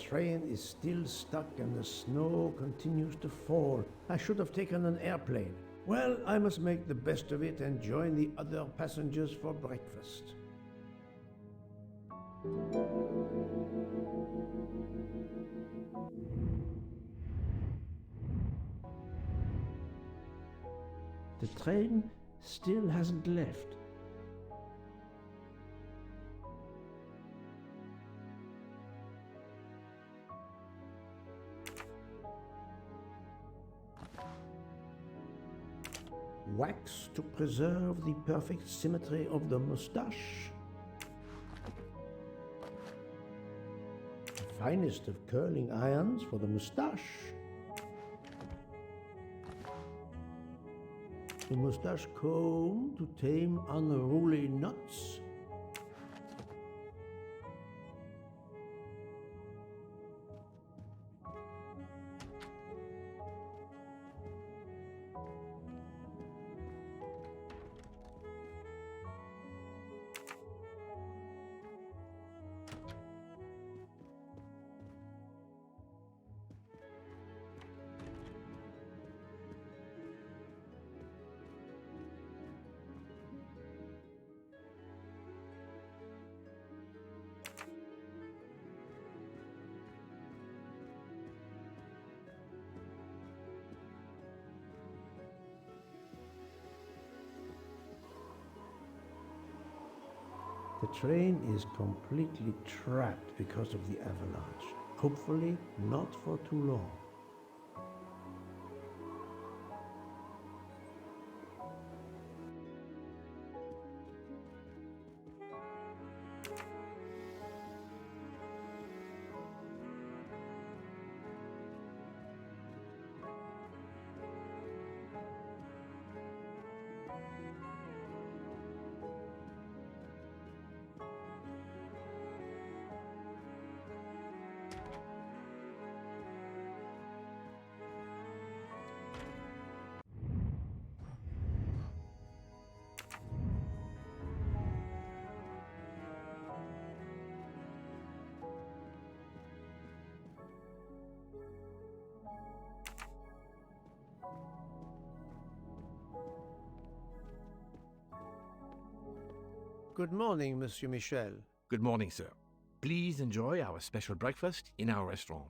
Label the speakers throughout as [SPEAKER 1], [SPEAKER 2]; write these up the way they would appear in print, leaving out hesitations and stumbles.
[SPEAKER 1] train is still stuck and the snow continues to fall. I should have taken an airplane. Well, I must make the best of it and join the other passengers for breakfast. The train still hasn't left. Wax to preserve the perfect symmetry of the moustache. The finest of curling irons for the moustache. The moustache comb to tame unruly knots. The train is completely trapped because of the avalanche. Hopefully not for too long. Good morning, Monsieur Michel.
[SPEAKER 2] Good morning, sir. Please enjoy our special breakfast in our restaurant.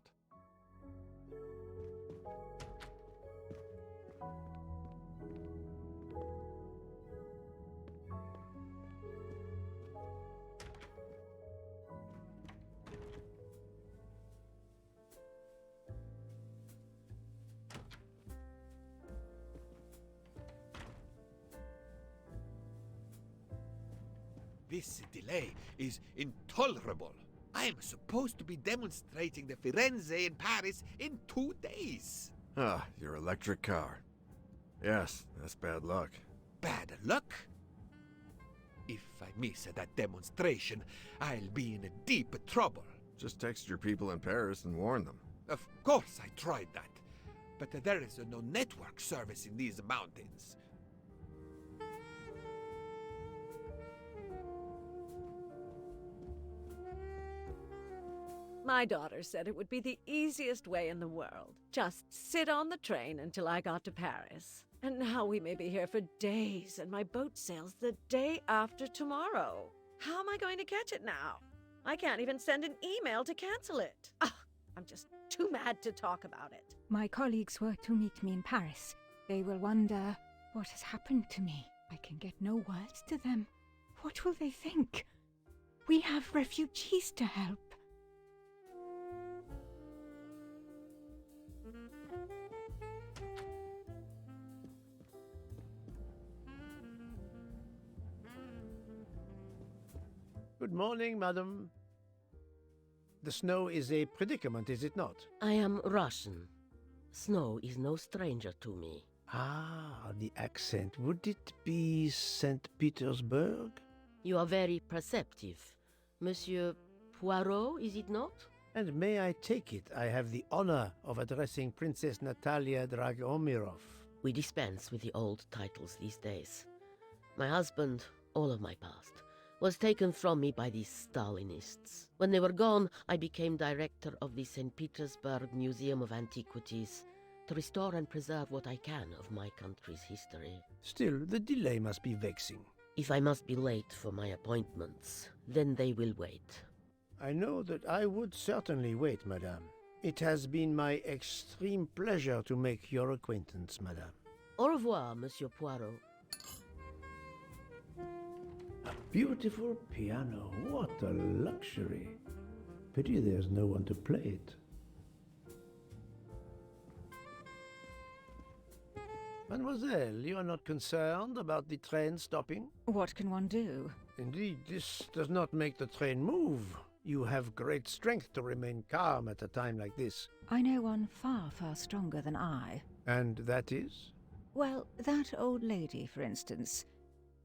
[SPEAKER 3] This delay is intolerable. I am supposed to be demonstrating the Firenze in Paris in 2 days.
[SPEAKER 4] Ah, your electric car. Yes, that's bad luck.
[SPEAKER 3] Bad luck? If I miss that demonstration, I'll be in deep trouble.
[SPEAKER 4] Just text your people in Paris and warn them.
[SPEAKER 3] Of course I tried that, but there is no network service in these mountains.
[SPEAKER 5] My daughter said it would be the easiest way in the world. Just sit on the train until I got to Paris. And now we may be here for days, and my boat sails the day after tomorrow. How am I going to catch it now? I can't even send an email to cancel it. I'm just too mad to talk about it.
[SPEAKER 6] My colleagues were to meet me in Paris. They will wonder what has happened to me. I can get no words to them. What will they think? We have refugees to help.
[SPEAKER 1] Good morning, madam. The snow is a predicament, is it not?
[SPEAKER 7] I am Russian. Snow is no stranger to me.
[SPEAKER 1] Ah, the accent. Would it be St. Petersburg?
[SPEAKER 7] You are very perceptive. Monsieur Poirot, is it not?
[SPEAKER 1] And may I take it I have the honor of addressing Princess Natalia Dragomirov?
[SPEAKER 7] We dispense with the old titles these days. My husband, all of my past. was taken from me by these Stalinists. When they were gone, I became director of the St. Petersburg Museum of Antiquities to restore and preserve what I can of my country's history.
[SPEAKER 1] Still, the delay must be vexing.
[SPEAKER 7] If I must be late for my appointments, then they will wait.
[SPEAKER 1] I know that I would certainly wait, madame. It has been my extreme pleasure to make your acquaintance, madame.
[SPEAKER 7] Au revoir, Monsieur Poirot.
[SPEAKER 1] A beautiful piano. What a luxury. Pity there's no one to play it. Mademoiselle, you are not concerned about the train stopping?
[SPEAKER 6] What can one do?
[SPEAKER 1] Indeed, this does not make the train move. You have great strength to remain calm at a time like this.
[SPEAKER 6] I know one far, far stronger than I.
[SPEAKER 1] And that is?
[SPEAKER 6] Well, that old lady, for instance.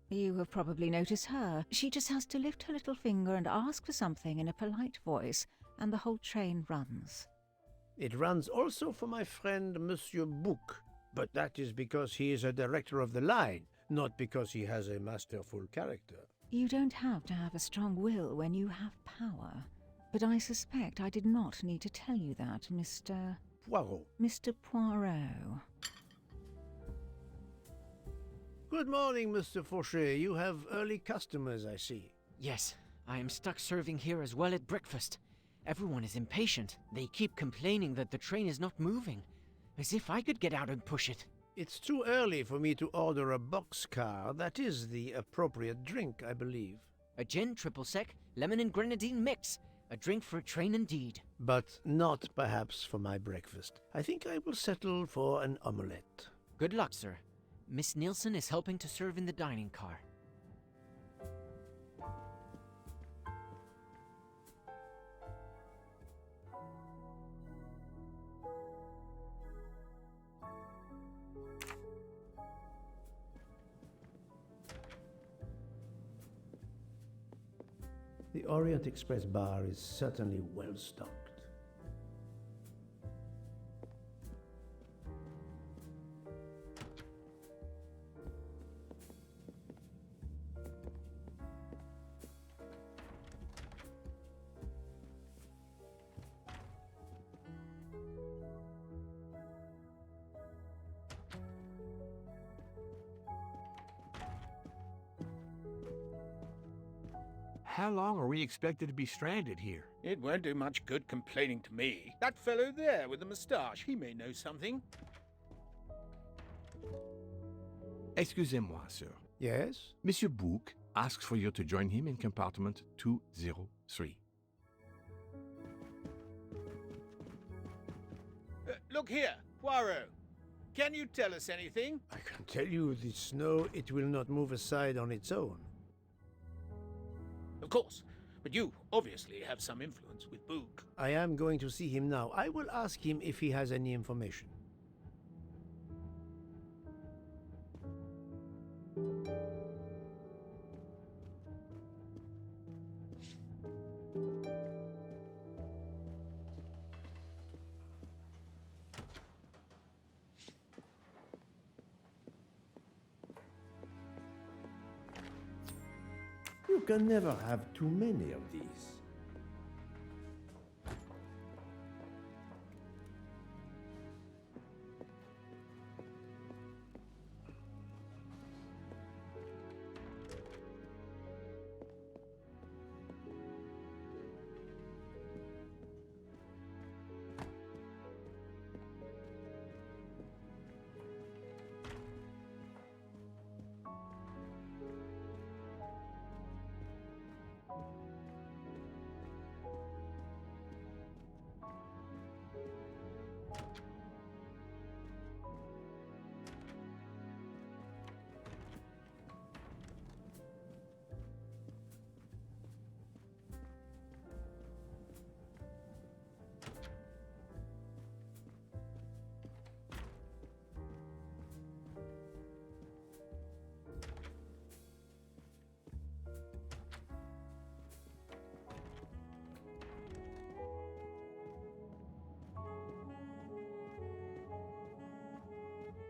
[SPEAKER 6] You have probably noticed her. She just has to lift her little finger and ask for something in a polite voice, and the whole train runs.
[SPEAKER 1] It runs also for my friend Monsieur Bouc, but that is because he is a director of the line, not because he has a masterful character.
[SPEAKER 6] You don't have to have a strong will when you have power. But I suspect I did not need to tell you that, Mr.
[SPEAKER 1] Poirot.
[SPEAKER 6] Mr. Poirot.
[SPEAKER 1] Good morning, Mr. Fauchet. You have early customers, I see.
[SPEAKER 8] Yes, I am stuck serving here as well at breakfast. Everyone is impatient. They keep complaining that the train is not moving. As if I could get out and push it.
[SPEAKER 1] It's too early for me to order a boxcar. That is the appropriate drink, I believe.
[SPEAKER 8] A gin, triple sec, lemon and grenadine mix. A drink for a train indeed.
[SPEAKER 1] But not perhaps for my breakfast. I think I will settle for an omelette.
[SPEAKER 8] Good luck, sir. Miss Nielsen is helping to serve in the dining car.
[SPEAKER 1] The Orient Express bar is certainly well stocked.
[SPEAKER 2] How long are we expected to be stranded here?
[SPEAKER 9] It won't do much good complaining to me. That fellow there with the moustache, he may know something.
[SPEAKER 2] Excusez-moi, sir.
[SPEAKER 1] Yes?
[SPEAKER 2] Monsieur Bouc asks for you to join him in compartment 203.
[SPEAKER 9] Look here, Poirot. Can you tell us anything?
[SPEAKER 1] I can tell you the snow, it will not move aside on its own.
[SPEAKER 9] Of course, but you obviously have some influence with Bouc.
[SPEAKER 1] I am going to see him now. I will ask him if he has any information. You can never have too many of these.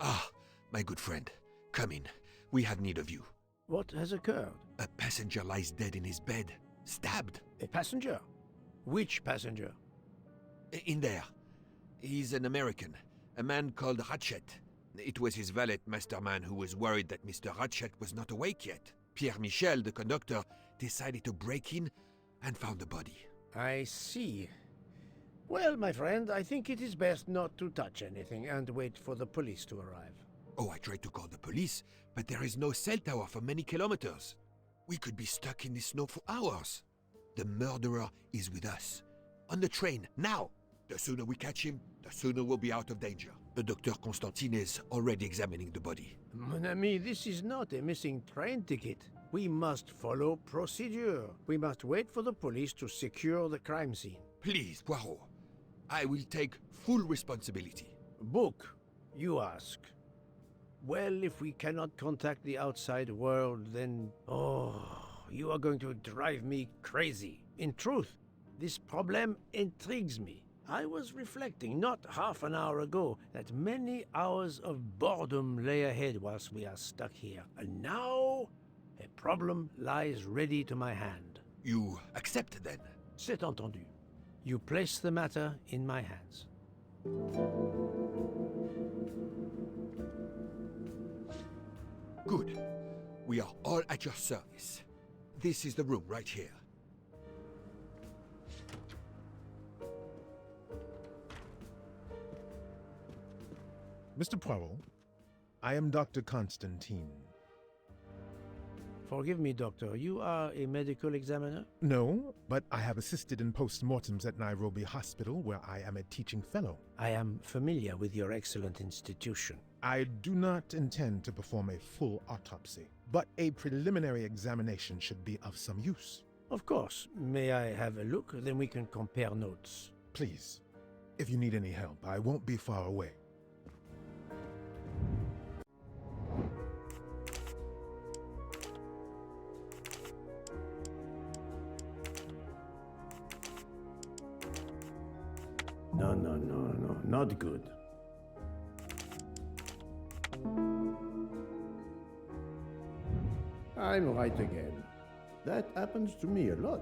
[SPEAKER 3] Ah, my good friend, come in. We have need of you.
[SPEAKER 1] What has occurred?
[SPEAKER 3] A passenger lies dead in his bed, stabbed.
[SPEAKER 1] A passenger? Which passenger?
[SPEAKER 3] In there. He's an American, a man called Ratchet. It was his valet, Masterman, who was worried that Mr. Ratchet was not awake yet. Pierre Michel, the conductor, decided to break in and found the body.
[SPEAKER 1] I see. Well, my friend, I think it is best not to touch anything and wait for the police to arrive.
[SPEAKER 3] Oh, I tried to call the police, but there is no cell tower for many kilometers. We could be stuck in the snow for hours. The murderer is with us. On the train, now! The sooner we catch him, the sooner we'll be out of danger. Dr. Constantine is already examining the body.
[SPEAKER 1] Mon ami, this is not a missing train ticket. We must follow procedure. We must wait for the police to secure the crime scene.
[SPEAKER 3] Please, Poirot. I will take full responsibility.
[SPEAKER 1] Book, you ask. Well, if we cannot contact the outside world, then... Oh, you are going to drive me crazy. In truth, this problem intrigues me. I was reflecting not half an hour ago that many hours of boredom lay ahead whilst we are stuck here. And now, a problem lies ready to my hand.
[SPEAKER 3] You accept, then?
[SPEAKER 1] C'est entendu. You place the matter in my hands.
[SPEAKER 3] Good. We are all at your service. This is the room right here.
[SPEAKER 10] Mr. Poirot, I am Dr. Constantine.
[SPEAKER 1] Forgive me, Doctor. You are a medical examiner?
[SPEAKER 10] No, but I have assisted in post-mortems at Nairobi Hospital, where I am a teaching fellow.
[SPEAKER 1] I am familiar with your excellent institution.
[SPEAKER 10] I do not intend to perform a full autopsy, but a preliminary examination should be of some use.
[SPEAKER 1] Of course. May I have a look? Then we can compare notes.
[SPEAKER 10] Please. If you need any help, I won't be far away.
[SPEAKER 1] No, not good. I'm right again. That happens to me a lot.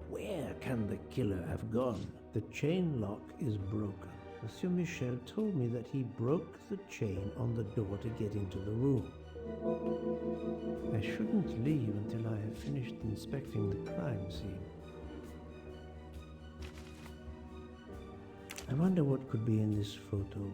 [SPEAKER 1] Where can the killer have gone? The chain lock is broken. Monsieur Michel told me that he broke the chain on the door to get into the room. I shouldn't leave until I have finished inspecting the crime scene. I wonder what could be in this photo.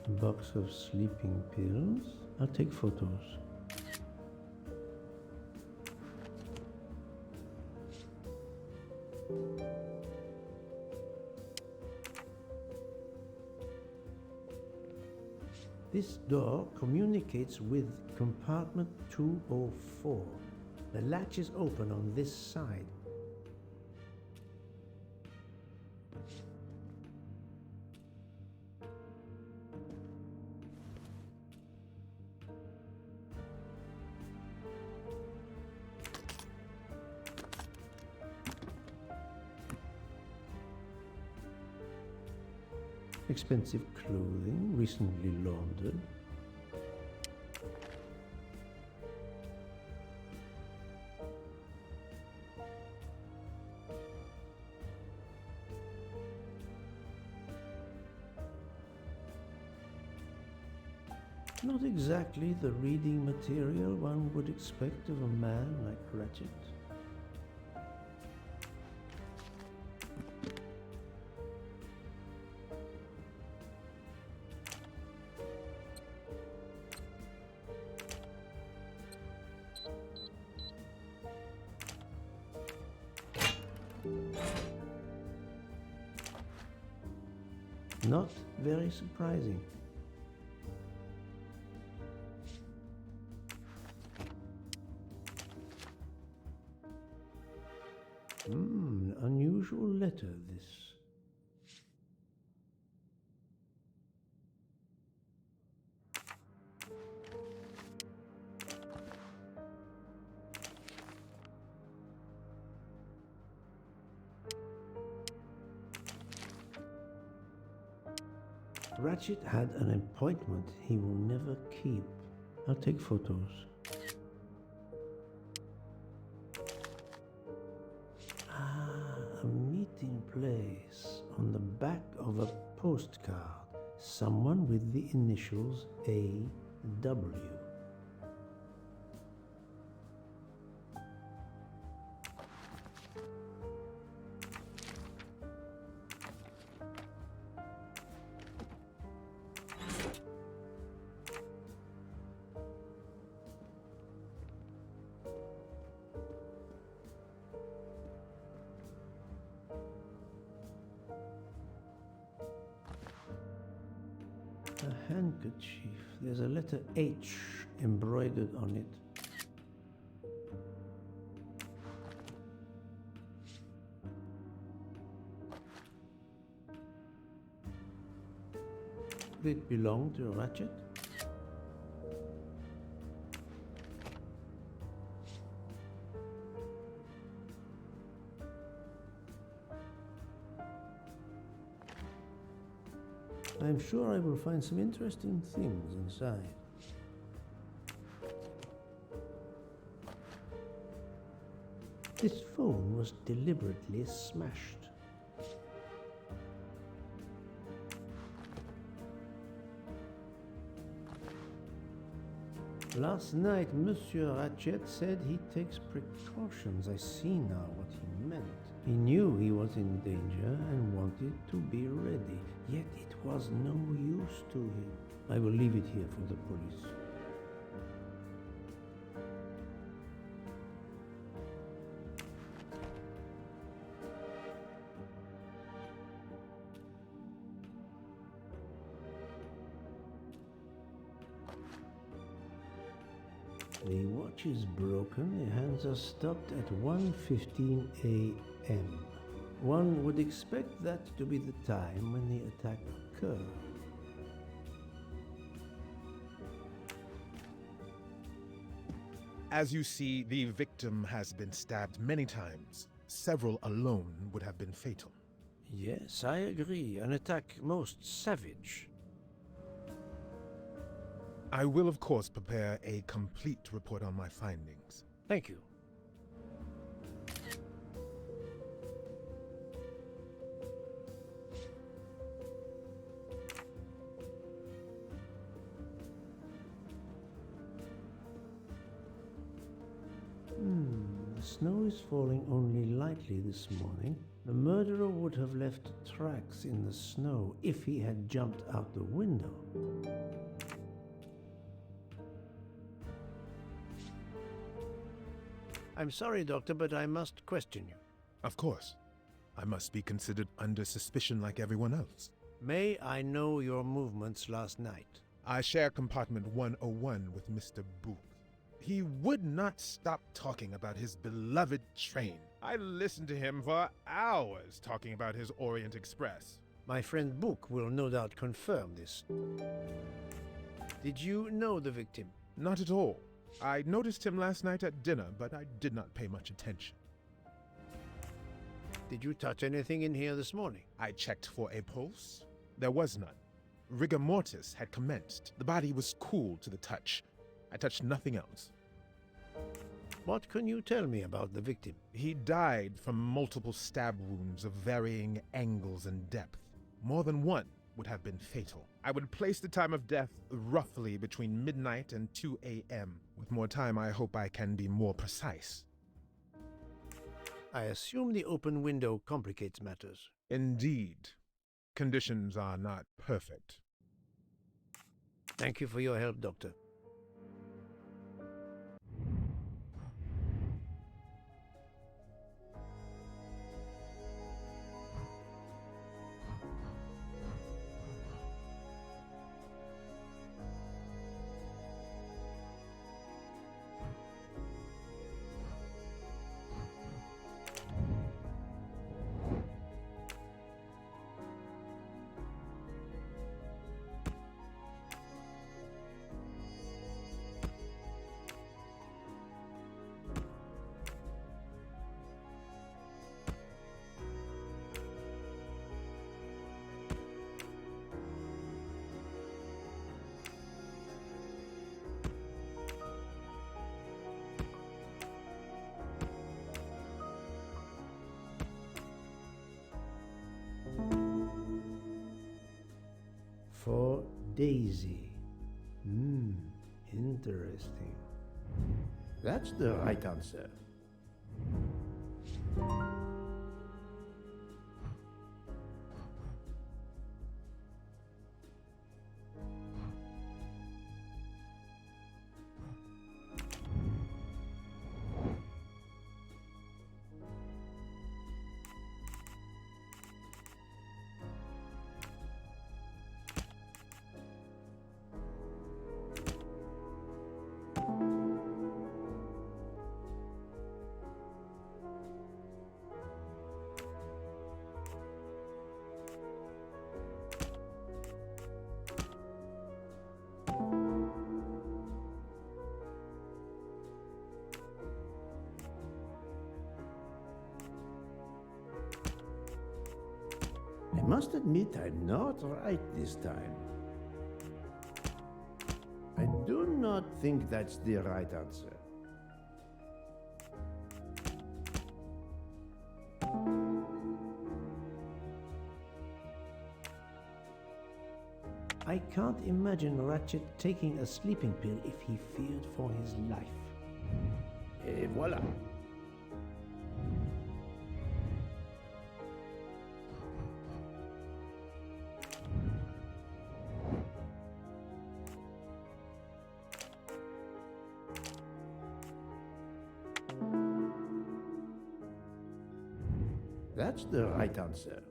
[SPEAKER 1] A box of sleeping pills. I'll take photos. This door communicates with compartment 204. The latch is open on this side. Expensive clothing, recently laundered. Not exactly the reading material one would expect of a man like Ratchet. Not very surprising. Unusual letter, this. Ratchet had an appointment he will never keep. I'll take photos. A meeting place on the back of a postcard. Someone with the initials A.W. A handkerchief. There's a letter H embroidered on it. Did it belong to Ratchet? I'm sure I will find some interesting things inside. This phone was deliberately smashed. Last night, Monsieur Ratchet said he takes precautions. I see now what he meant. He knew he was in danger and wanted to be ready, yet it was no use to him. I will leave it here for the police. The watch is broken, the hands are stopped at 1:15 a.m. One would expect that to be the time when the attack occurred.
[SPEAKER 10] As you see, the victim has been stabbed many times. Several alone would have been fatal.
[SPEAKER 1] Yes, I agree. An attack most savage.
[SPEAKER 10] I will, of course, prepare a complete report on my findings.
[SPEAKER 1] Thank you. The snow is falling only lightly this morning. The murderer would have left tracks in the snow if he had jumped out the window. I'm sorry, Doctor, but I must question you.
[SPEAKER 10] Of course. I must be considered under suspicion like everyone else.
[SPEAKER 1] May I know your movements last night?
[SPEAKER 10] I share compartment 101 with Mr. Booth. He would not stop talking about his beloved train. I listened to him for hours talking about his Orient Express.
[SPEAKER 1] My friend Book will no doubt confirm this. Did you know the victim?
[SPEAKER 10] Not at all. I noticed him last night at dinner, but I did not pay much attention.
[SPEAKER 1] Did you touch anything in here this morning?
[SPEAKER 10] I checked for a pulse. There was none. Rigor mortis had commenced. The body was cool to the touch. I touched nothing else.
[SPEAKER 1] What can you tell me about the victim?
[SPEAKER 10] He died from multiple stab wounds of varying angles and depth. More than one would have been fatal. I would place the time of death roughly between midnight and 2 a.m. With more time, I hope I can be more precise.
[SPEAKER 1] I assume the open window complicates matters.
[SPEAKER 10] Indeed. Conditions are not perfect.
[SPEAKER 1] Thank you for your help, Doctor. For Daisy. Interesting. That's the right answer. I must admit I'm not right this time. I do not think that's the right answer. I can't imagine Ratchet taking a sleeping pill if he feared for his life. Et voilà. That's the right answer.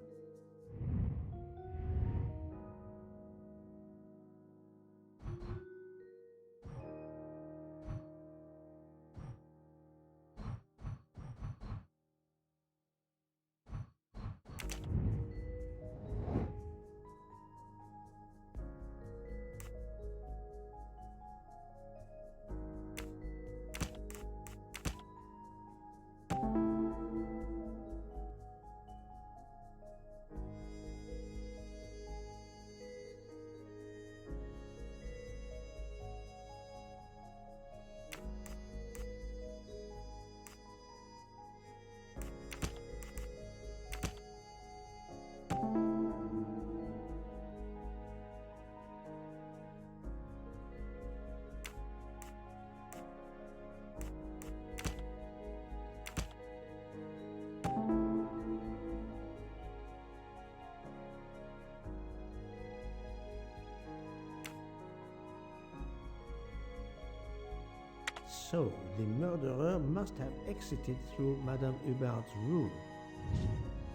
[SPEAKER 1] So, the murderer must have exited through Madame Hubert's room.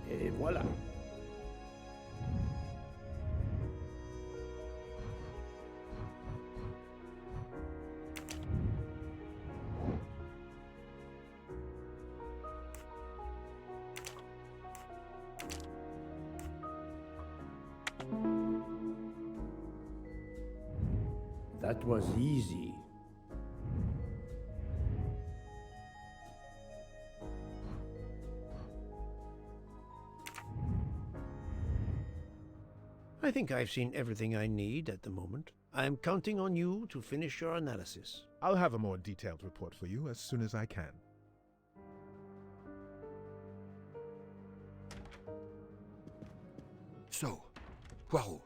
[SPEAKER 1] Et voilà. That was easy. I think I've seen everything I need at the moment. I'm counting on you to finish your analysis.
[SPEAKER 10] I'll have a more detailed report for you as soon as I can.
[SPEAKER 3] So, Poirot,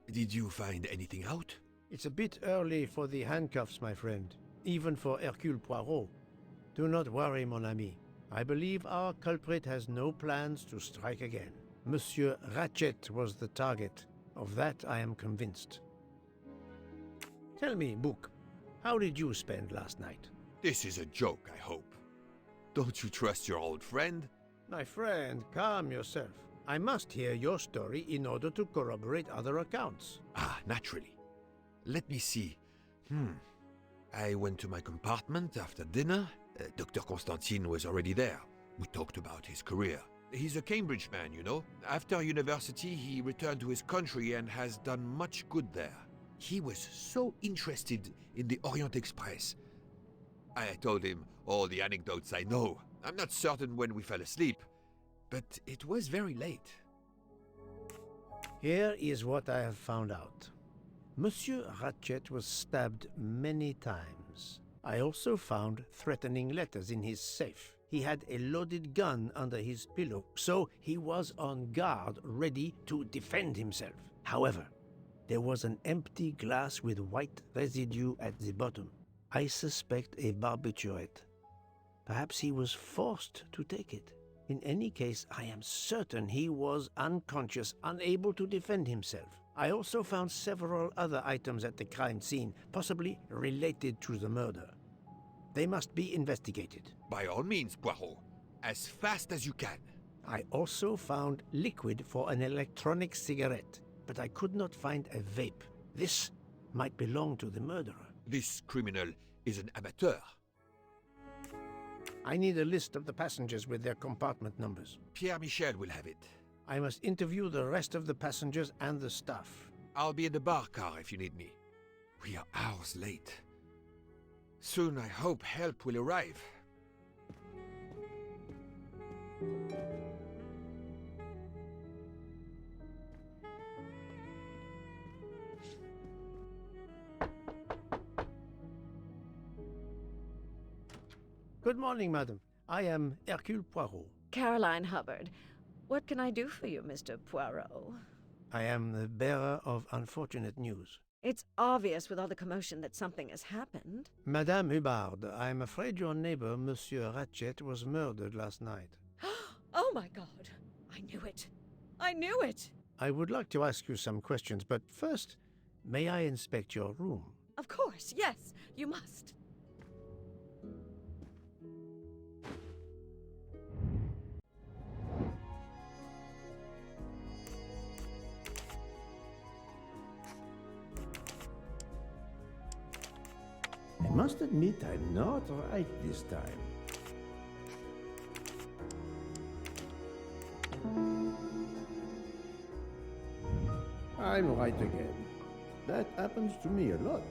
[SPEAKER 3] did you find anything out?
[SPEAKER 1] It's a bit early for the handcuffs, my friend. Even for Ercule Poirot. Do not worry, mon ami. I believe our culprit has no plans to strike again. Monsieur Ratchet was the target. Of that I am convinced. Tell me, Book, how did you spend last night?
[SPEAKER 3] This is a joke, I hope. Don't you trust your old friend?
[SPEAKER 1] My friend, calm yourself. I must hear your story in order to corroborate other accounts.
[SPEAKER 3] Ah, naturally. Let me see. I went to my compartment after dinner. Dr. Constantine was already there. We talked about his career. He's a Cambridge man, you know. After university, he returned to his country and has done much good there. He was so interested in the Orient Express. I told him all the anecdotes I know. I'm not certain when we fell asleep, but it was very late.
[SPEAKER 1] Here is what I have found out. Monsieur Ratchet was stabbed many times. I also found threatening letters in his safe. He had a loaded gun under his pillow, so he was on guard, ready to defend himself. However, There was an empty glass with white residue at the bottom. I suspect a barbiturate. Perhaps he was forced to take it. In any case, I am certain he was unconscious, unable to defend himself. I also found several other items at the crime scene, possibly related to the murder. They must be investigated.
[SPEAKER 3] By all means, Poirot. As fast as you can.
[SPEAKER 1] I also found liquid for an electronic cigarette, but I could not find a vape. This might belong to the murderer.
[SPEAKER 3] This criminal is an amateur.
[SPEAKER 1] I need a list of the passengers with their compartment numbers.
[SPEAKER 3] Pierre Michel will have it.
[SPEAKER 1] I must interview the rest of the passengers and the staff.
[SPEAKER 3] I'll be in the bar car if you need me. We are hours late. Soon I hope help will arrive.
[SPEAKER 1] Good morning, madam. I am Erküle Pουaρο.
[SPEAKER 5] Caroline Hubbard. What can I do for you, Mr. Poirot?
[SPEAKER 1] I am the bearer of unfortunate news.
[SPEAKER 5] It's obvious with all the commotion that something has happened.
[SPEAKER 1] Madame Hubbard, I am afraid your neighbor, Monsieur Ratchet, was murdered last night.
[SPEAKER 5] Oh my God! I knew it! I knew it!
[SPEAKER 1] I would like to ask you some questions, but first, may I inspect your room?
[SPEAKER 5] Of course, yes, you must.
[SPEAKER 1] I must admit I'm not right this time. I'm right again. That happens to me a lot.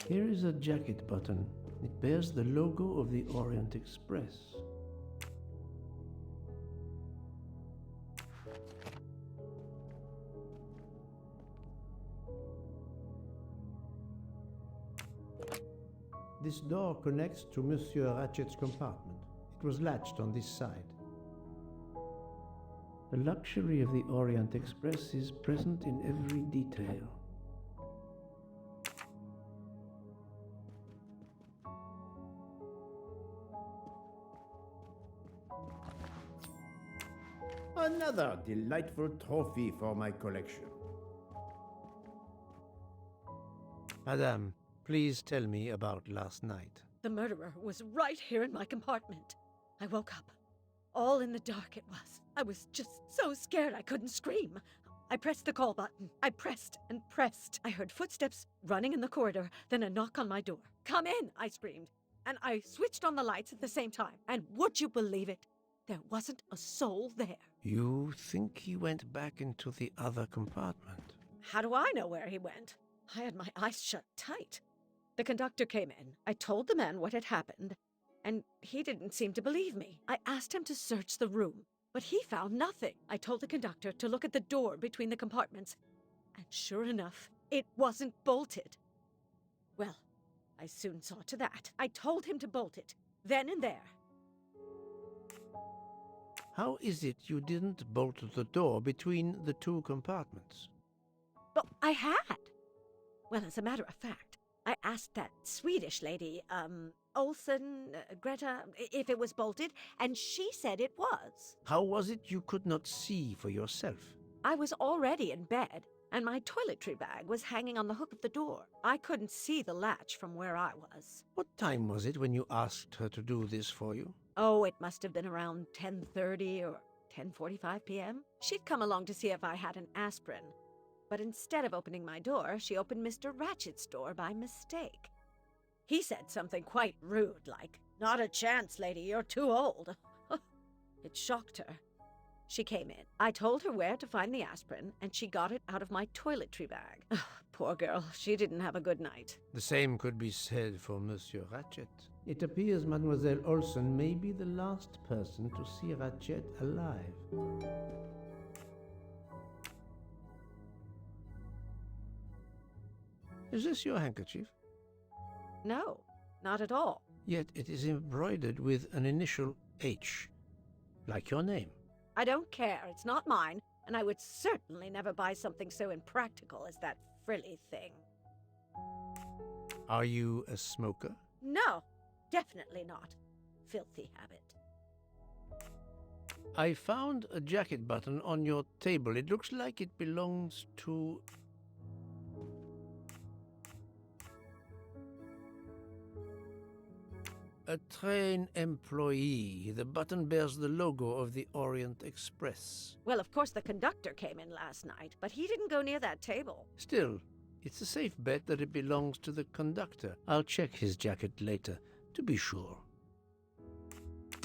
[SPEAKER 1] Here is a jacket button. It bears the logo of the Orient Express. This door connects to Monsieur Ratchet's compartment. It was latched on this side. The luxury of the Orient Express is present in every detail. Another delightful trophy for my collection. Madame, please tell me about last night.
[SPEAKER 5] The murderer was right here in my compartment. I woke up. All in the dark it was. I was just so scared I couldn't scream. I pressed the call button. I pressed and pressed. I heard footsteps running in the corridor, then a knock on my door. "Come in," I screamed. And I switched on the lights at the same time. And would you believe it? There wasn't a soul there.
[SPEAKER 1] You think he went back into the other compartment?
[SPEAKER 5] How do I know where he went? I had my eyes shut tight. The conductor came in. I told the man what had happened, and he didn't seem to believe me. I asked him to search the room, but he found nothing. I told the conductor to look at the door between the compartments, and sure enough, it wasn't bolted. Well, I soon saw to that. I told him to bolt it, then and there.
[SPEAKER 1] How is it you didn't bolt the door between the two compartments?
[SPEAKER 5] But I had. Well, as a matter of fact, I asked that Swedish lady, Olsen, Greta, if it was bolted, and she said it was.
[SPEAKER 1] How was it you could not see for yourself?
[SPEAKER 5] I was already in bed, and my toiletry bag was hanging on the hook of the door. I couldn't see the latch from where I was.
[SPEAKER 1] What time was it when you asked her to do this for you?
[SPEAKER 5] Oh, it must have been around 10:30 or 10:45 p.m. She'd come along to see if I had an aspirin. But instead of opening my door, she opened Mr. Ratchet's door by mistake. He said something quite rude, like, "Not a chance, lady, you're too old." It shocked her. She came in. I told her where to find the aspirin, and she got it out of my toiletry bag. Poor girl, she didn't have a good night.
[SPEAKER 1] The same could be said for Monsieur Ratchet. It appears Mademoiselle Olsen may be the last person to see Ratchet alive. Is this your handkerchief?
[SPEAKER 5] No, not at all.
[SPEAKER 1] Yet it is embroidered with an initial H, like your name.
[SPEAKER 5] I don't care. It's not mine, and I would certainly never buy something so impractical as that frilly thing.
[SPEAKER 1] Are you a smoker?
[SPEAKER 5] No, definitely not. Filthy habit.
[SPEAKER 1] I found a jacket button on your table. It looks like it belongs to... a train employee. The button bears the logo of the Orient Express.
[SPEAKER 5] Well, of course the conductor came in last night, but he didn't go near that table.
[SPEAKER 1] Still, it's a safe bet that it belongs to the conductor. I'll check his jacket later, to be sure.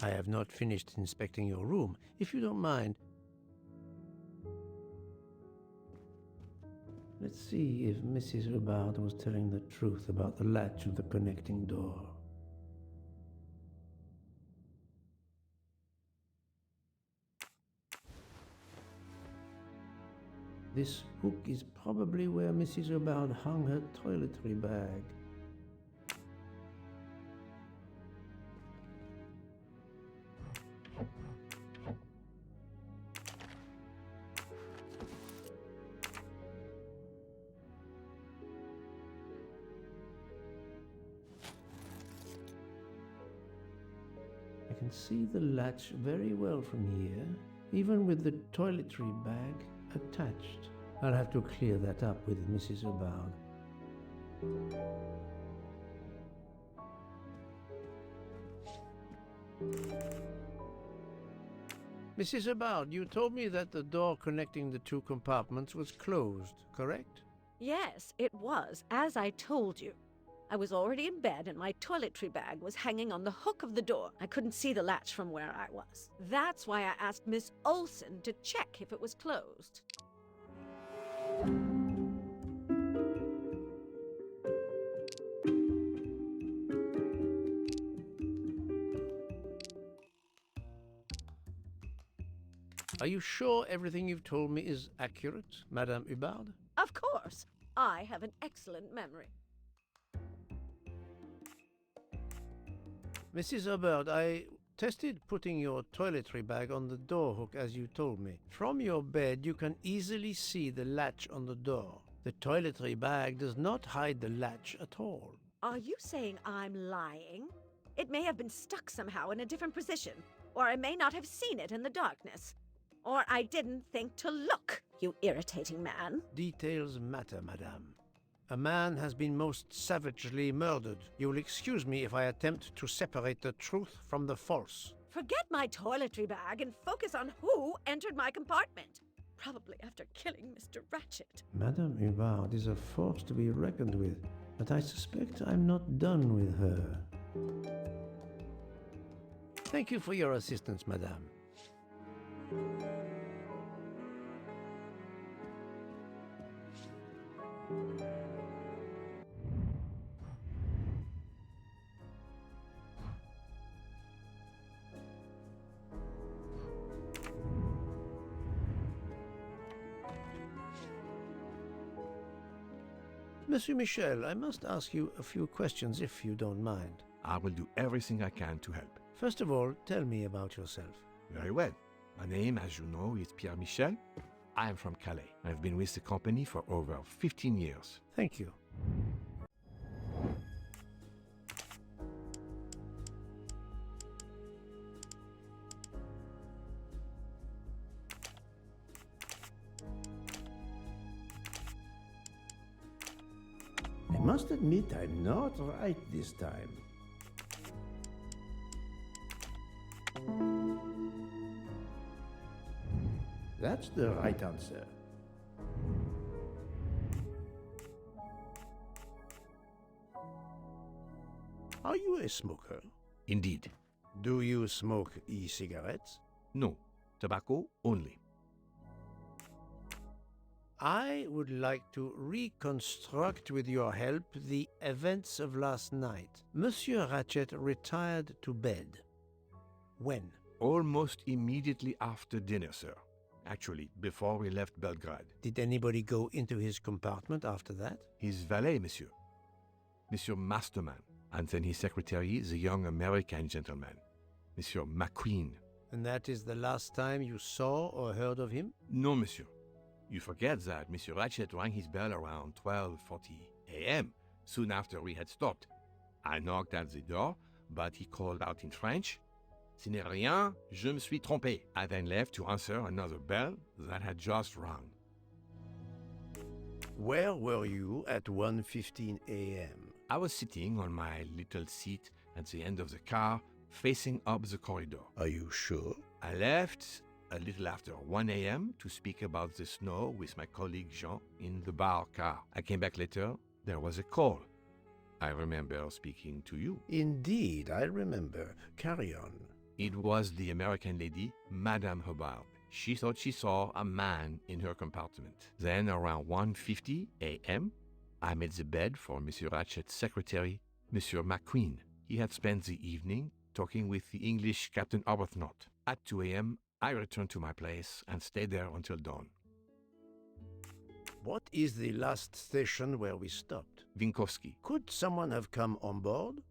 [SPEAKER 1] I have not finished inspecting your room, if you don't mind. Let's see if Mrs. Hubbard was telling the truth about the latch of the connecting door. This hook is probably where Mrs. Hubbard hung her toiletry bag. I can see the latch very well from here, even with the toiletry bag attached. I'll have to clear that up with Mrs. Hubbard. Mrs. Hubbard, you told me that the door connecting the two compartments was closed, correct?
[SPEAKER 5] Yes, it was, as I told you. I was already in bed and my toiletry bag was hanging on the hook of the door. I couldn't see the latch from where I was. That's why I asked Miss Olsen to check if it was closed.
[SPEAKER 1] Are you sure everything you've told me is accurate, Madame Hubbard?
[SPEAKER 5] Of course. I have an excellent memory.
[SPEAKER 1] Mrs. Hubbard, I tested putting your toiletry bag on the door hook as you told me. From your bed, you can easily see the latch on the door. The toiletry bag does not hide the latch at all.
[SPEAKER 5] Are you saying I'm lying? It may have been stuck somehow in a different position, or I may not have seen it in the darkness. Or I didn't think to look, you irritating man.
[SPEAKER 1] Details matter, madame. A man has been most savagely murdered. You will excuse me if I attempt to separate the truth from the false.
[SPEAKER 5] Forget my toiletry bag and focus on who entered my compartment. Probably after killing Mr. Ratchet.
[SPEAKER 1] Madame Hubbard is a force to be reckoned with, but I suspect I'm not done with her. Thank you for your assistance, madame. Monsieur Michel, I must ask you a few questions if you don't mind.
[SPEAKER 2] I will do everything I can to help.
[SPEAKER 1] First of all, tell me about yourself.
[SPEAKER 2] Very well. My name, as you know, is Pierre Michel. I am from Calais. I've been with the company for over 15 years.
[SPEAKER 1] Thank you. I must admit I'm not right this time. That's the right answer. Are you a smoker?
[SPEAKER 2] Indeed.
[SPEAKER 1] Do you smoke e-cigarettes?
[SPEAKER 2] No. Tobacco only.
[SPEAKER 1] I would like to reconstruct with your help the events of last night. Monsieur Ratchet retired to bed. When?
[SPEAKER 2] Almost immediately after dinner, sir. Actually, before we left Belgrade.
[SPEAKER 1] Did anybody go into his compartment after that?
[SPEAKER 2] His valet, monsieur. Monsieur Masterman. and then his secretary, the young American gentleman, Monsieur McQueen.
[SPEAKER 1] And that is the last time you saw or heard of him?
[SPEAKER 2] No, monsieur. You forget that Monsieur Ratchet rang his bell around 12:40 a.m., soon after we had stopped. I knocked at the door, but he called out in French, "Ce n'est rien, je me suis trompé." I then left to answer another bell that had just rung.
[SPEAKER 1] Where were you at 1:15 a.m.?
[SPEAKER 2] I was sitting on my little seat at the end of the car, facing up the corridor.
[SPEAKER 1] Are you sure?
[SPEAKER 2] I left a little after 1 a.m. to speak about the snow with my colleague Jean in the bar car. I came back later. There was a call. I remember speaking to you.
[SPEAKER 1] Indeed, I remember. Carry on.
[SPEAKER 2] It was the American lady, Madame Hubbard. She thought she saw a man in her compartment. Then, around 1:50 a.m., I made the bed for Monsieur Ratchet's secretary, Monsieur McQueen. He had spent the evening talking with the English Captain Arbuthnot. At 2 a.m., I returned to my place and stayed there until dawn.
[SPEAKER 1] What is the last station where we stopped?
[SPEAKER 2] Winkowski.
[SPEAKER 1] Could someone have come on board?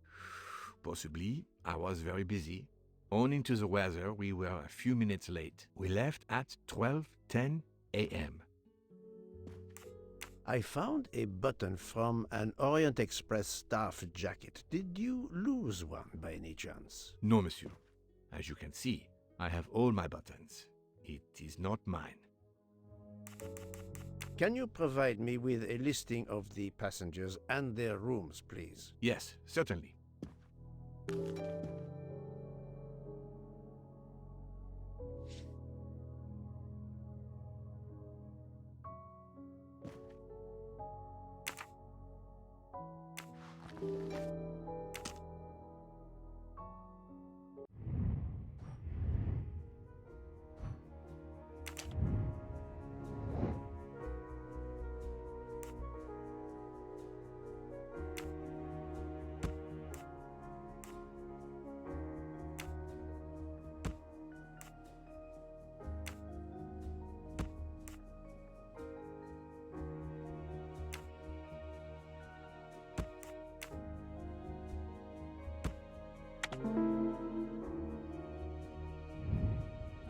[SPEAKER 2] Possibly. I was very busy. Owing to the weather, we were a few minutes late. We left at 12:10 a.m.
[SPEAKER 1] I found a button from an Orient Express staff jacket. Did you lose one by any chance?
[SPEAKER 2] No, monsieur. As you can see, I have all my buttons. It is not mine.
[SPEAKER 1] Can you provide me with a listing of the passengers and their rooms, please?
[SPEAKER 2] Yes, certainly.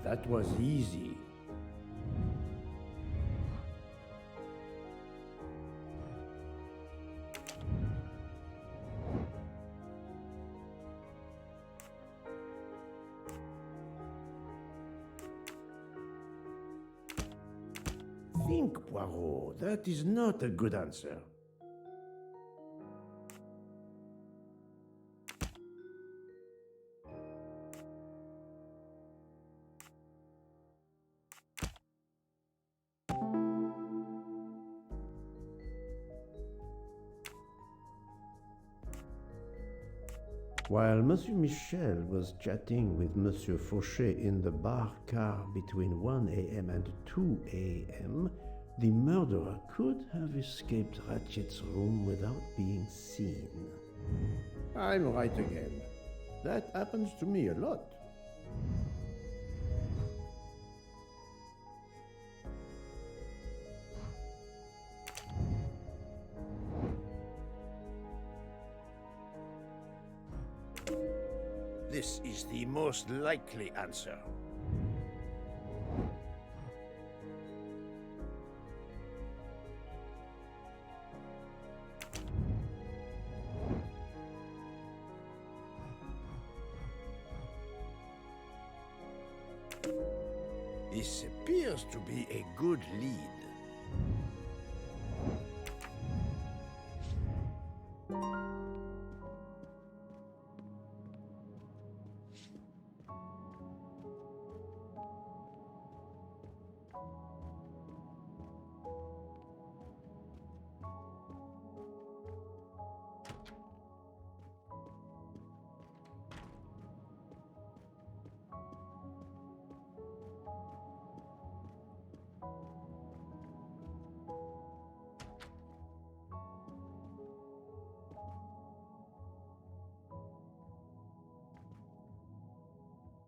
[SPEAKER 1] That was easy. Think, Poirot. That is not a good answer. While Monsieur Michel was chatting with Monsieur Fauchet in the bar car between 1 a.m. and 2 a.m., the murderer could have escaped Ratchet's room without being seen. I'm right again. That happens to me a lot. This is the most likely answer. This appears to be a good lead.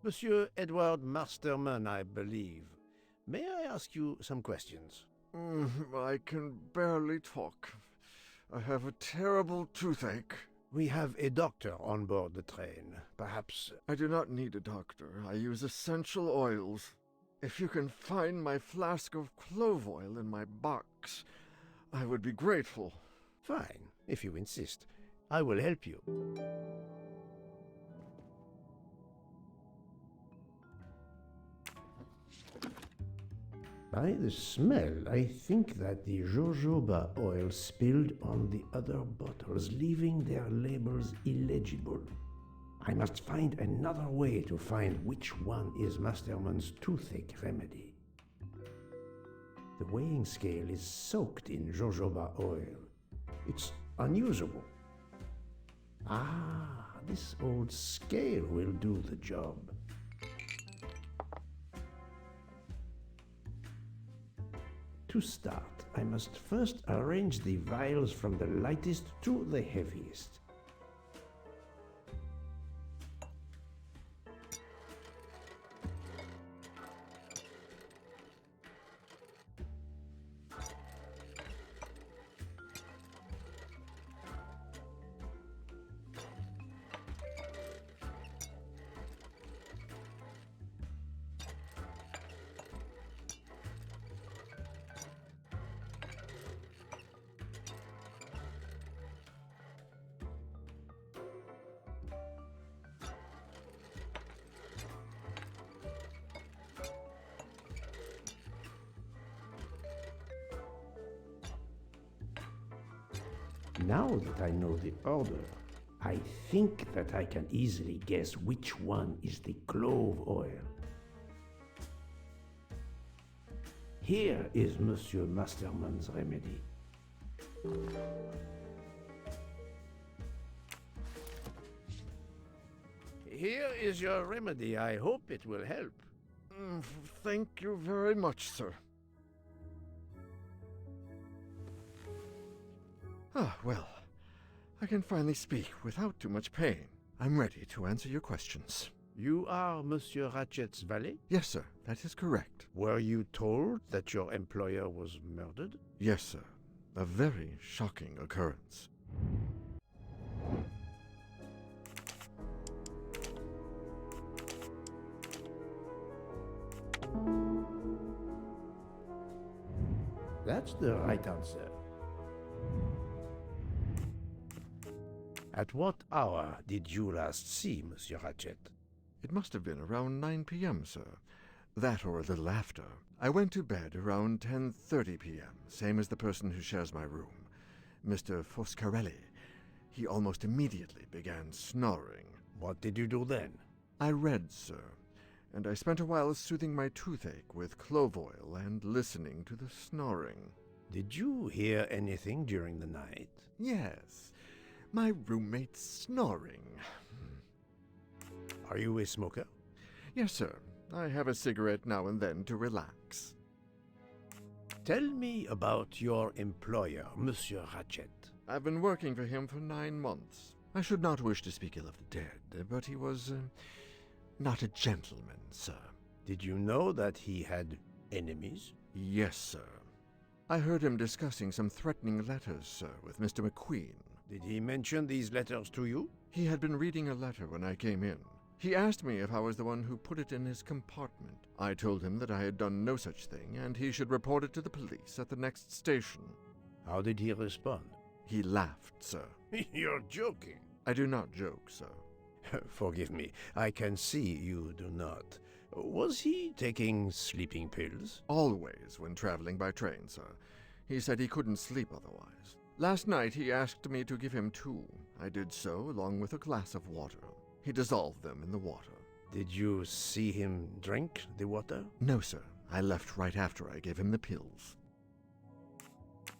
[SPEAKER 1] Monsieur Edward Masterman, I believe. May I ask you some questions?
[SPEAKER 4] I can barely talk. I have a terrible toothache.
[SPEAKER 1] We have a doctor on board the train. Perhaps...
[SPEAKER 4] I do not need a doctor. I use essential oils. If you can find my flask of clove oil in my box, I would be grateful.
[SPEAKER 1] Fine, if you insist. I will help you. By the smell, I think that the jojoba oil spilled on the other bottles, leaving their labels illegible. I must find another way to find which one is Masterman's toothache remedy. The weighing scale is soaked in jojoba oil. It's unusable. Ah, this old scale will do the job. To start, I must first arrange the vials from the lightest to the heaviest. Now that I know the order, I think that I can easily guess which one is the clove oil. Here is Monsieur Masterman's remedy. Here is your remedy. I hope it will help.
[SPEAKER 4] Thank you very much, sir. Ah, well, I can finally speak without too much pain. I'm ready to answer your questions.
[SPEAKER 1] You are Monsieur Ratchet's valet?
[SPEAKER 4] Yes, sir, that is correct.
[SPEAKER 1] Were you told that your employer was murdered?
[SPEAKER 4] Yes, sir. A very shocking occurrence.
[SPEAKER 1] That's the right answer. At what hour did you last see Monsieur Ratchet?
[SPEAKER 4] It must have been around 9 p.m., sir. That or a little after. I went to bed around 10:30 p.m., same as the person who shares my room, Mr. Foscarelli. He almost immediately began snoring.
[SPEAKER 1] What did you do then?
[SPEAKER 4] I read, sir, and I spent a while soothing my toothache with clove oil and listening to the snoring.
[SPEAKER 1] Did you hear anything during the night?
[SPEAKER 4] Yes, my roommate's snoring.
[SPEAKER 1] Are you a smoker?
[SPEAKER 4] Yes, sir. I have a cigarette now and then to relax.
[SPEAKER 1] Tell me about your employer, Monsieur Ratchet.
[SPEAKER 4] I've been working for him for 9 months. I should not wish to speak ill of the dead, but he was not a gentleman, sir.
[SPEAKER 1] Did you know that he had enemies?
[SPEAKER 4] Yes, sir. I heard him discussing some threatening letters, sir, with Mr. McQueen.
[SPEAKER 1] Did he mention these letters to you?
[SPEAKER 4] He had been reading a letter when I came in. He asked me if I was the one who put it in his compartment. I told him that I had done no such thing, and he should report it to the police at the next station.
[SPEAKER 1] How did he respond?
[SPEAKER 4] He laughed, sir.
[SPEAKER 1] You're joking.
[SPEAKER 4] I do not joke, sir.
[SPEAKER 1] Forgive me, I can see you do not. Was he taking sleeping pills?
[SPEAKER 4] Always when traveling by train, sir. He said he couldn't sleep otherwise. Last night he asked me to give him 2. I did so, along with a glass of water. He dissolved them in the water.
[SPEAKER 1] Did you see him drink the water?
[SPEAKER 4] No, sir. I left right after I gave him the pills.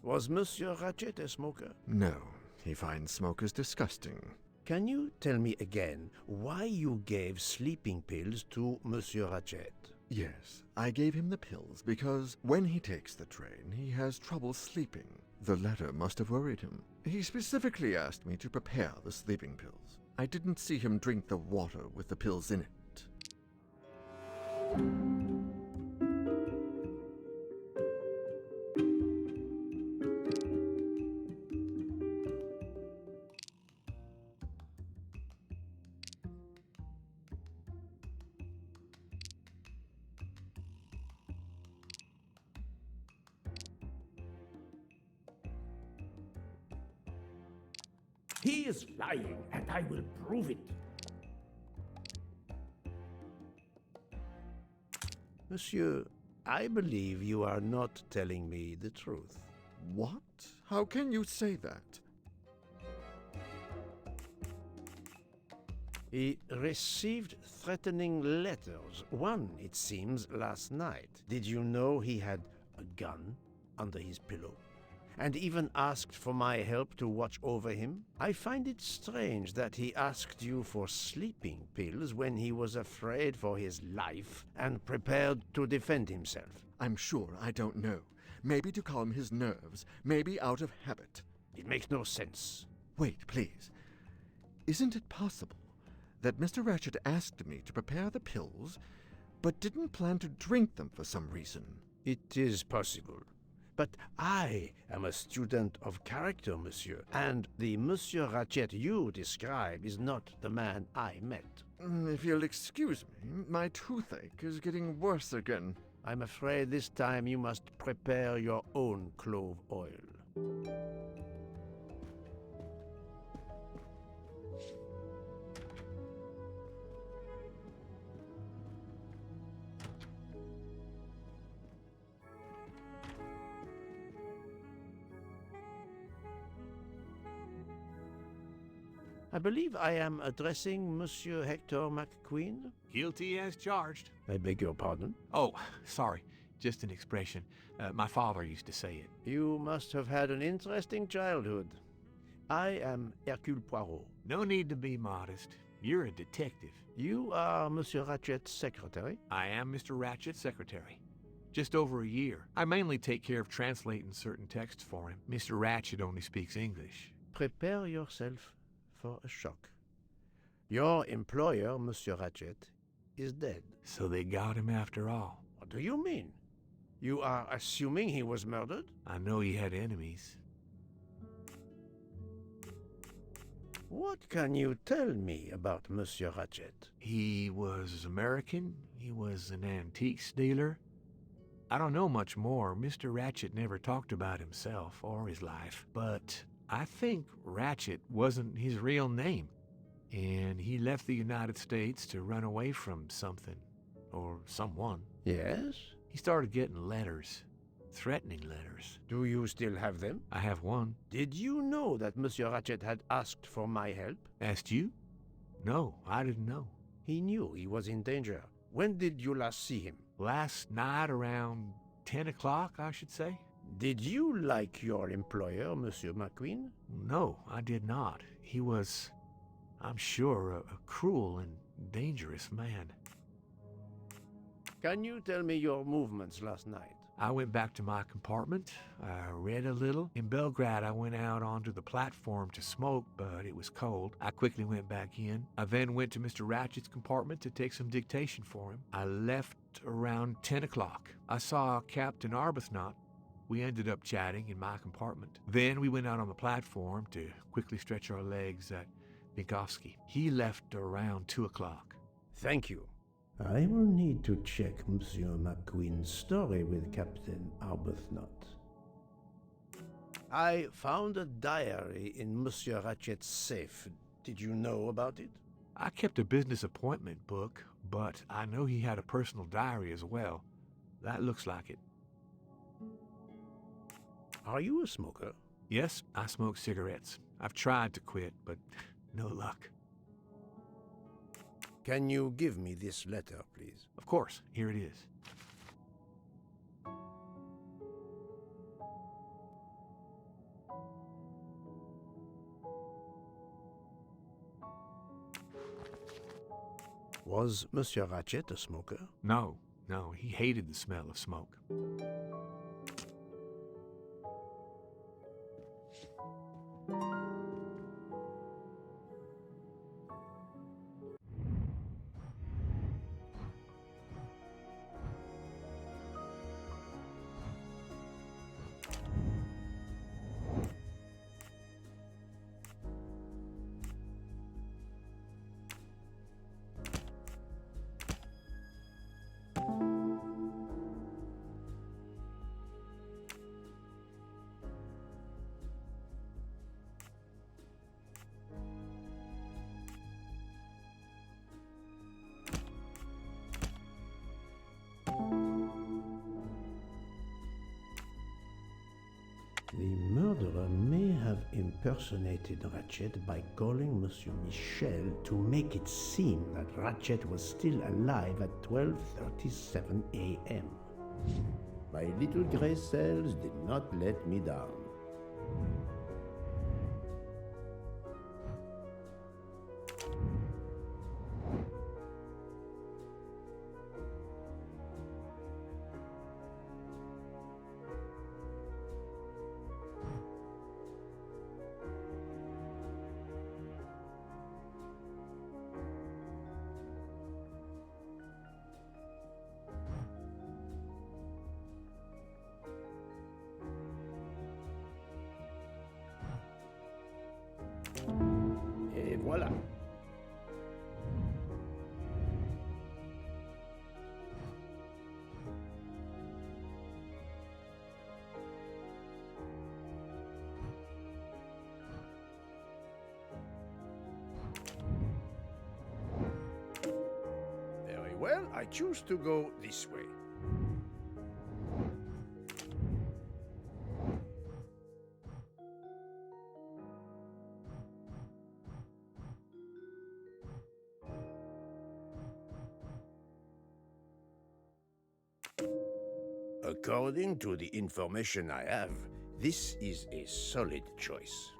[SPEAKER 1] Was Monsieur Ratchet a smoker?
[SPEAKER 4] No. He finds smokers disgusting.
[SPEAKER 1] Can you tell me again why you gave sleeping pills to Monsieur Ratchet?
[SPEAKER 4] Yes, I gave him the pills because when he takes the train, he has trouble sleeping. The letter must have worried him. He specifically asked me to prepare the sleeping pills. I didn't see him drink the water with the pills in it.
[SPEAKER 1] He is lying, and I will prove it. Monsieur, I believe you are not telling me the truth.
[SPEAKER 4] What? How can you say that?
[SPEAKER 1] He received threatening letters. One, it seems, last night. Did you know he had a gun under his pillow? And even asked for my help to watch over him? I find it strange that he asked you for sleeping pills when he was afraid for his life and prepared to defend himself.
[SPEAKER 4] I'm sure I don't know. Maybe to calm his nerves, maybe out of habit.
[SPEAKER 1] It makes no sense.
[SPEAKER 4] Wait, please. Isn't it possible that Mr. Ratchet asked me to prepare the pills, but didn't plan to drink them for some reason?
[SPEAKER 1] It is possible. But I am a student of character, monsieur, and the Monsieur Ratchet you describe is not the man I met.
[SPEAKER 4] If you'll excuse me, my toothache is getting worse again.
[SPEAKER 1] I'm afraid this time you must prepare your own clove oil. I believe I am addressing Monsieur Hector McQueen.
[SPEAKER 2] Guilty as charged.
[SPEAKER 1] I beg your pardon?
[SPEAKER 2] Oh, sorry. Just an expression. My father used to say it.
[SPEAKER 1] You must have had an interesting childhood. I am Ercule Poirot.
[SPEAKER 2] No need to be modest. You're a detective.
[SPEAKER 1] You are Monsieur Ratchet's secretary?
[SPEAKER 2] I am Mr. Ratchet's secretary. Just over a year. I mainly take care of translating certain texts for him. Mr. Ratchet only speaks English.
[SPEAKER 1] Prepare yourself for a shock. Your employer, Monsieur Ratchet, is dead.
[SPEAKER 2] So they got him after all.
[SPEAKER 1] What do you mean? You are assuming he was murdered?
[SPEAKER 2] I know he had enemies.
[SPEAKER 1] What can you tell me about Monsieur Ratchet?
[SPEAKER 2] He was American. He was an antiques dealer. I don't know much more. Mr. Ratchet never talked about himself or his life, but I think Ratchet wasn't his real name, and he left the United States to run away from something, or someone.
[SPEAKER 1] Yes?
[SPEAKER 2] He started getting letters, threatening letters.
[SPEAKER 1] Do you still have them?
[SPEAKER 2] I have one.
[SPEAKER 1] Did you know that Monsieur Ratchet had asked for my help?
[SPEAKER 2] Asked you? No, I didn't know.
[SPEAKER 1] He knew he was in danger. When did you last see him?
[SPEAKER 2] Last night around 10 o'clock, I should say.
[SPEAKER 1] Did you like your employer, Monsieur McQueen?
[SPEAKER 2] No, I did not. He was, I'm sure, a cruel and dangerous man.
[SPEAKER 1] Can you tell me your movements last night?
[SPEAKER 2] I went back to my compartment. I read a little. In Belgrade, I went out onto the platform to smoke, but it was cold. I quickly went back in. I then went to Mr. Ratchet's compartment to take some dictation for him. I left around 10 o'clock. I saw Captain Arbuthnot. We ended up chatting in my compartment. Then we went out on the platform to quickly stretch our legs at Vinkovsky. He left around 2 o'clock.
[SPEAKER 1] Thank you. I will need to check Monsieur McQueen's story with Captain Arbuthnot. I found a diary in Monsieur Ratchet's safe. Did you know about it?
[SPEAKER 2] I kept a business appointment book, but I know he had a personal diary as well. That looks like it.
[SPEAKER 1] Are you a smoker?
[SPEAKER 2] Yes, I smoke cigarettes. I've tried to quit, but no luck.
[SPEAKER 1] Can you give me this letter, please?
[SPEAKER 2] Of course, here it is.
[SPEAKER 1] Was Monsieur Ratchet a smoker?
[SPEAKER 2] No, he hated the smell of smoke.
[SPEAKER 1] impersonated Ratchet by calling Monsieur Michel to make it seem that Ratchet was still alive at 12:37 a.m. My little gray cells did not let me down. Et voilà. Very well, I choose to go this way. According to the information I have, this is a solid choice.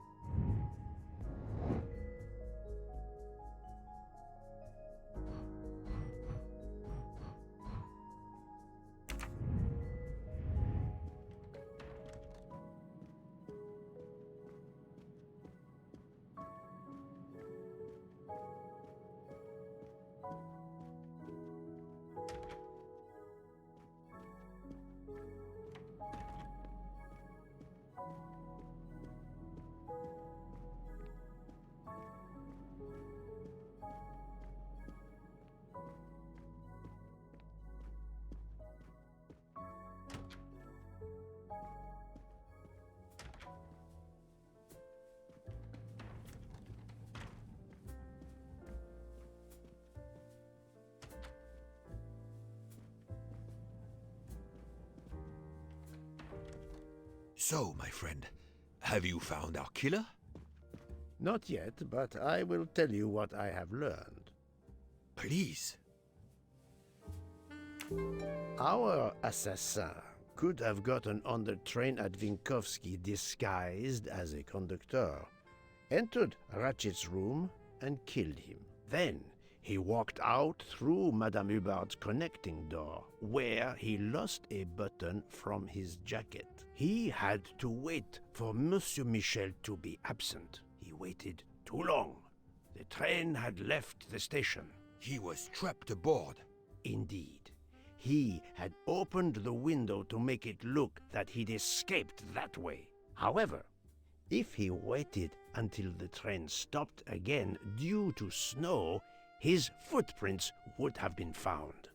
[SPEAKER 3] So, my friend, have you found our killer?
[SPEAKER 1] Not yet, but I will tell you what I have learned.
[SPEAKER 3] Please.
[SPEAKER 1] Our assassin could have gotten on the train at Vinkovsky disguised as a conductor, entered Ratchet's room and killed him. Then he walked out through Madame Hubbard's connecting door, where he lost a button from his jacket. He had to wait for Monsieur Michel to be absent. He waited too long. The train had left the station.
[SPEAKER 3] He was trapped aboard.
[SPEAKER 1] Indeed. He had opened the window to make it look that he'd escaped that way. However, if he waited until the train stopped again due to snow, his footprints would have been found.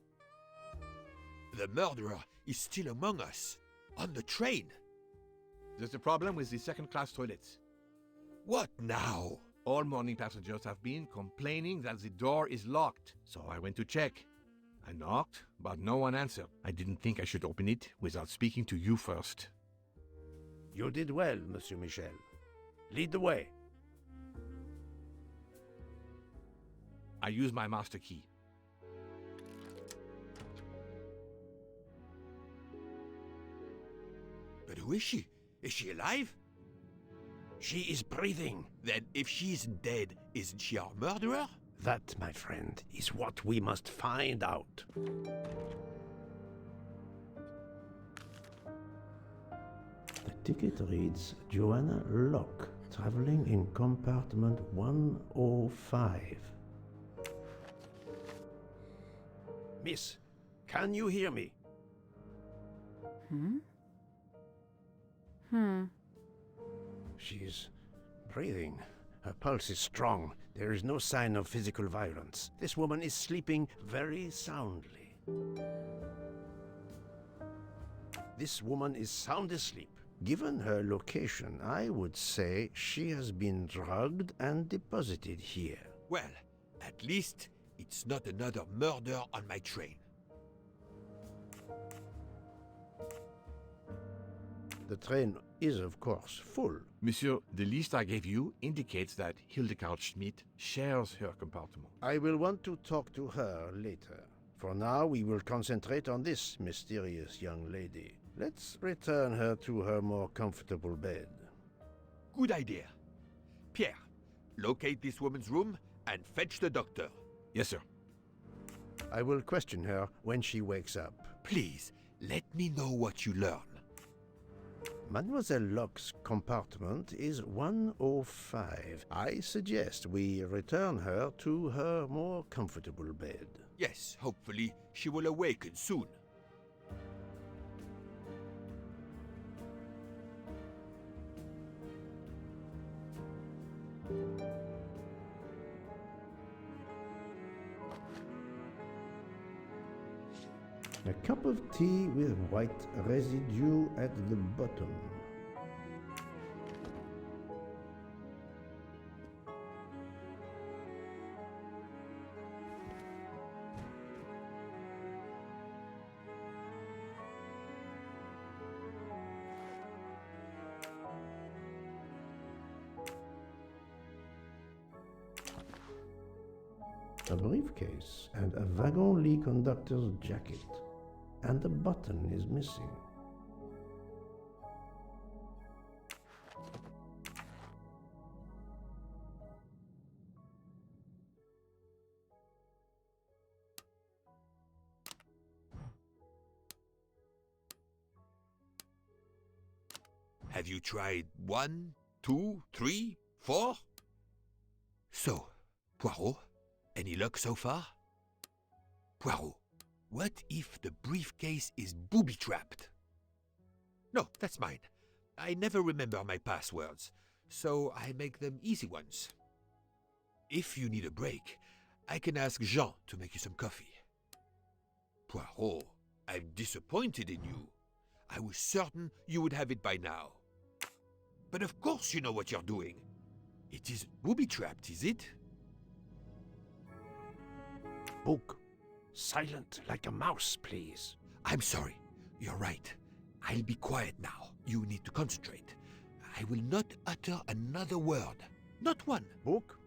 [SPEAKER 3] The murderer is still among us, on the train.
[SPEAKER 2] There's a problem with the second-class toilets.
[SPEAKER 3] What now?
[SPEAKER 2] All morning passengers have been complaining that the door is locked, so I went to check. I knocked, but no one answered. I didn't think I should open it without speaking to you first.
[SPEAKER 1] You did well, Monsieur Michel. Lead the way.
[SPEAKER 2] I use my master key.
[SPEAKER 3] But who is she? Is she alive?
[SPEAKER 1] She is breathing.
[SPEAKER 3] Then if she isn't dead, isn't she our murderer?
[SPEAKER 1] That, my friend, is what we must find out. The ticket reads Joanna Locke, traveling in compartment 105. Miss, can you hear me? She's breathing. Her pulse is strong. There is no sign of physical violence. This woman is sleeping very soundly. This woman is sound asleep. Given her location, I would say she has been drugged and deposited here.
[SPEAKER 3] Well, at least it's not another murder on my train.
[SPEAKER 1] The train is, of course, full.
[SPEAKER 2] Monsieur, the list I gave you indicates that Hildegard Schmidt shares her compartment.
[SPEAKER 1] I will want to talk to her later. For now, we will concentrate on this mysterious young lady. Let's return her to her more comfortable bed.
[SPEAKER 3] Good idea. Pierre, locate this woman's room and fetch the doctor.
[SPEAKER 2] Yes, sir.
[SPEAKER 1] I will question her when she wakes up.
[SPEAKER 3] Please, let me know what you learn.
[SPEAKER 1] Mademoiselle Locke's compartment is 105. I suggest we return her to her more comfortable bed.
[SPEAKER 3] Yes, hopefully she will awaken soon.
[SPEAKER 1] A cup of tea with white residue at the bottom. A briefcase and a wagon-lit conductor's jacket. And the button is missing.
[SPEAKER 3] Have you tried 1, 2, 3, 4? So, Poirot, any luck so far? Poirot, what if the briefcase is booby-trapped? No, that's mine. I never remember my passwords, so I make them easy ones. If you need a break, I can ask Jean to make you some coffee. Poirot, I'm disappointed in you. I was certain you would have it by now. But of course you know what you're doing. It is booby-trapped, is it?
[SPEAKER 1] Book. Silent like a mouse, please.
[SPEAKER 3] I'm sorry. You're right. I'll be quiet now. You need to concentrate. I will not utter another word. Not one.
[SPEAKER 1] Book,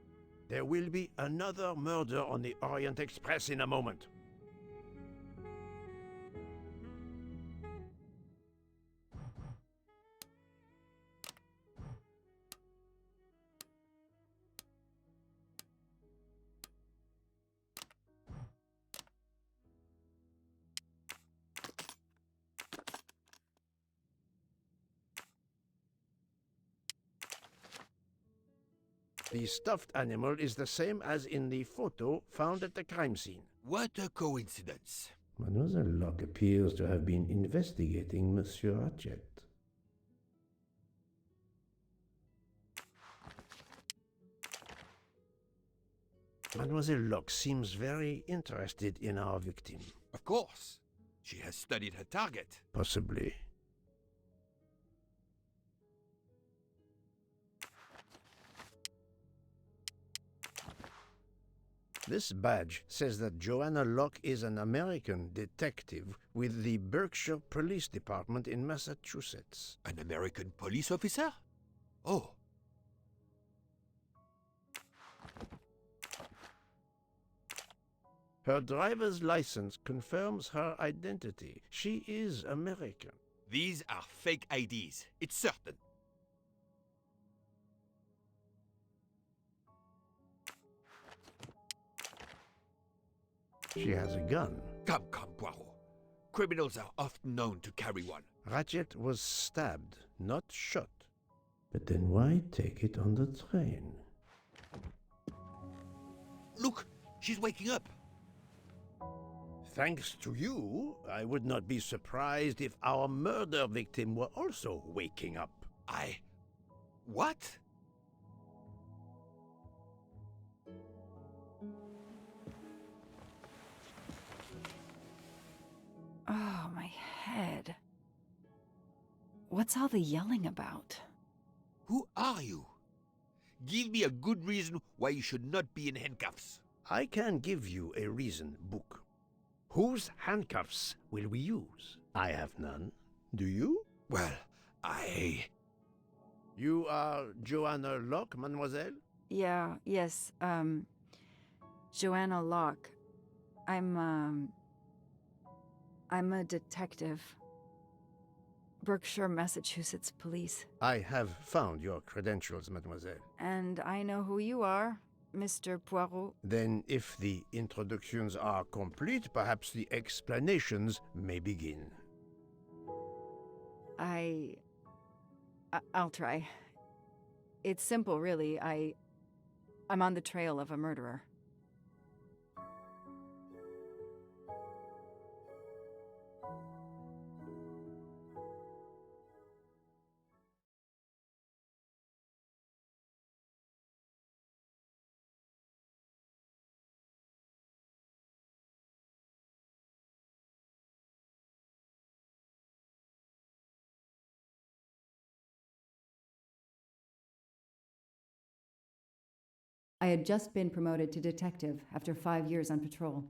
[SPEAKER 1] there will be another murder on the Orient Express in a moment. The stuffed animal is the same as in the photo found at the crime scene.
[SPEAKER 3] What a coincidence.
[SPEAKER 1] Mademoiselle Locke appears to have been investigating Monsieur Ratchet. Mademoiselle Locke seems very interested in our victim.
[SPEAKER 3] Of course. She has studied her target.
[SPEAKER 1] Possibly. This badge says that Joanna Locke is an American detective with the Berkshire Police Department in Massachusetts.
[SPEAKER 3] An American police officer? Oh.
[SPEAKER 1] Her driver's license confirms her identity. She is American.
[SPEAKER 3] These are fake IDs. It's certain.
[SPEAKER 1] She has a gun.
[SPEAKER 3] Come, Poirot. Criminals are often known to carry one.
[SPEAKER 1] Ratchet was stabbed, not shot. But then why take it on the train?
[SPEAKER 3] Look, she's waking up.
[SPEAKER 1] Thanks to you, I would not be surprised if our murder victim were also waking up.
[SPEAKER 3] What?
[SPEAKER 11] Oh, my head. What's all the yelling about?
[SPEAKER 3] Who are you? Give me a good reason why you should not be in handcuffs.
[SPEAKER 1] I can give you a reason, Book. Whose handcuffs will we use? I have none. Do you?
[SPEAKER 3] Well,
[SPEAKER 1] You are Joanna Locke, mademoiselle?
[SPEAKER 11] Yes, Joanna Locke. I'm a detective. Berkshire, Massachusetts Police.
[SPEAKER 1] I have found your credentials, mademoiselle.
[SPEAKER 11] And I know who you are, Mr. Poirot.
[SPEAKER 1] Then, if the introductions are complete, perhaps the explanations may begin.
[SPEAKER 11] I'll try. It's simple, really. I'm on the trail of a murderer.
[SPEAKER 12] I had just been promoted to detective after 5 years on patrol.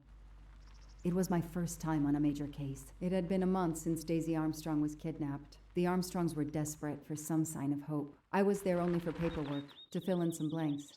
[SPEAKER 12] It was my first time on a major case. It had been a month since Daisy Armstrong was kidnapped. The Armstrongs were desperate for some sign of hope. I was there only for paperwork, to fill in some blanks.